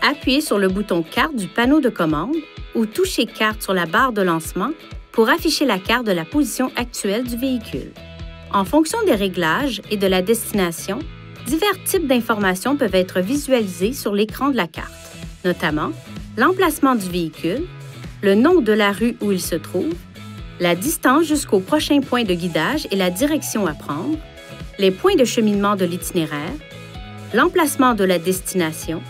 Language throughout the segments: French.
appuyez sur le bouton Carte du panneau de commande ou touchez Carte sur la barre de lancement pour afficher la carte de la position actuelle du véhicule. En fonction des réglages et de la destination, divers types d'informations peuvent être visualisées sur l'écran de la carte, notamment l'emplacement du véhicule, le nom de la rue où il se trouve, la distance jusqu'au prochain point de guidage et la direction à prendre, les points de cheminement de l'itinéraire, l'emplacement de la destination,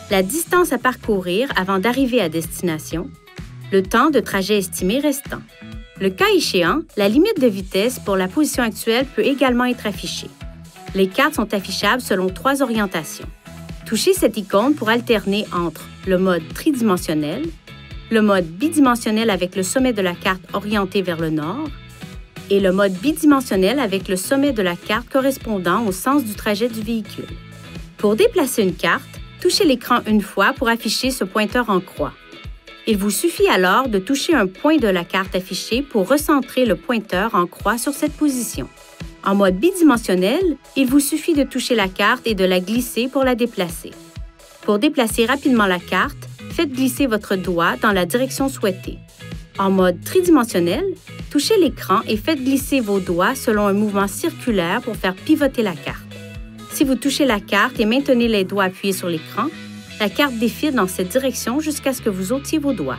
la distance à parcourir avant d'arriver à destination, le temps de trajet estimé restant. Le cas échéant, la limite de vitesse pour la position actuelle peut également être affichée. Les cartes sont affichables selon 3 orientations. Touchez cette icône pour alterner entre le mode tridimensionnel, le mode bidimensionnel avec le sommet de la carte orienté vers le nord et le mode bidimensionnel avec le sommet de la carte correspondant au sens du trajet du véhicule. Pour déplacer une carte, touchez l'écran une fois pour afficher ce pointeur en croix. Il vous suffit alors de toucher un point de la carte affichée pour recentrer le pointeur en croix sur cette position. En mode bidimensionnel, il vous suffit de toucher la carte et de la glisser pour la déplacer. Pour déplacer rapidement la carte, faites glisser votre doigt dans la direction souhaitée. En mode tridimensionnel, touchez l'écran et faites glisser vos doigts selon un mouvement circulaire pour faire pivoter la carte. Si vous touchez la carte et maintenez les doigts appuyés sur l'écran, la carte défile dans cette direction jusqu'à ce que vous ôtiez vos doigts.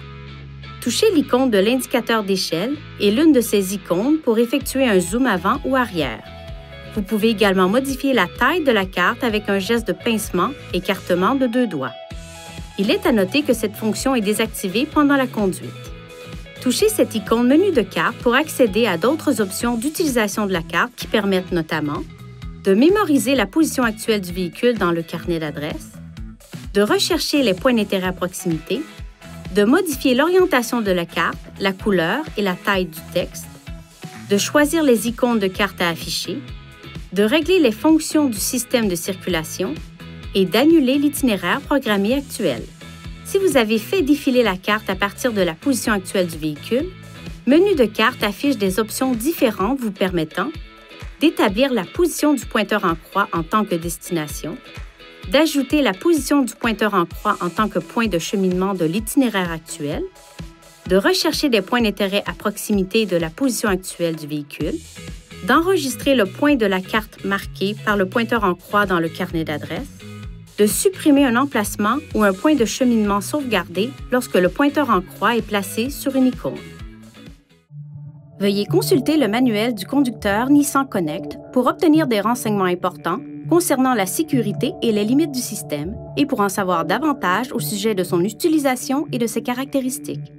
Touchez l'icône de l'indicateur d'échelle et l'une de ces icônes pour effectuer un zoom avant ou arrière. Vous pouvez également modifier la taille de la carte avec un geste de pincement, écartement de 2 doigts. Il est à noter que cette fonction est désactivée pendant la conduite. Touchez cette icône menu de carte pour accéder à d'autres options d'utilisation de la carte qui permettent notamment de mémoriser la position actuelle du véhicule dans le carnet d'adresse, de rechercher les points d'intérêt à proximité, de modifier l'orientation de la carte, la couleur et la taille du texte, de choisir les icônes de carte à afficher, de régler les fonctions du système de circulation et d'annuler l'itinéraire programmé actuel. Si vous avez fait défiler la carte à partir de la position actuelle du véhicule, Menu de carte affiche des options différentes vous permettant d'établir la position du pointeur en croix en tant que destination, d'ajouter la position du pointeur en croix en tant que point de cheminement de l'itinéraire actuel, de rechercher des points d'intérêt à proximité de la position actuelle du véhicule, d'enregistrer le point de la carte marqué par le pointeur en croix dans le carnet d'adresse, de supprimer un emplacement ou un point de cheminement sauvegardé lorsque le pointeur en croix est placé sur une icône. Veuillez consulter le manuel du conducteur Nissan Connect pour obtenir des renseignements importants concernant la sécurité et les limites du système et pour en savoir davantage au sujet de son utilisation et de ses caractéristiques.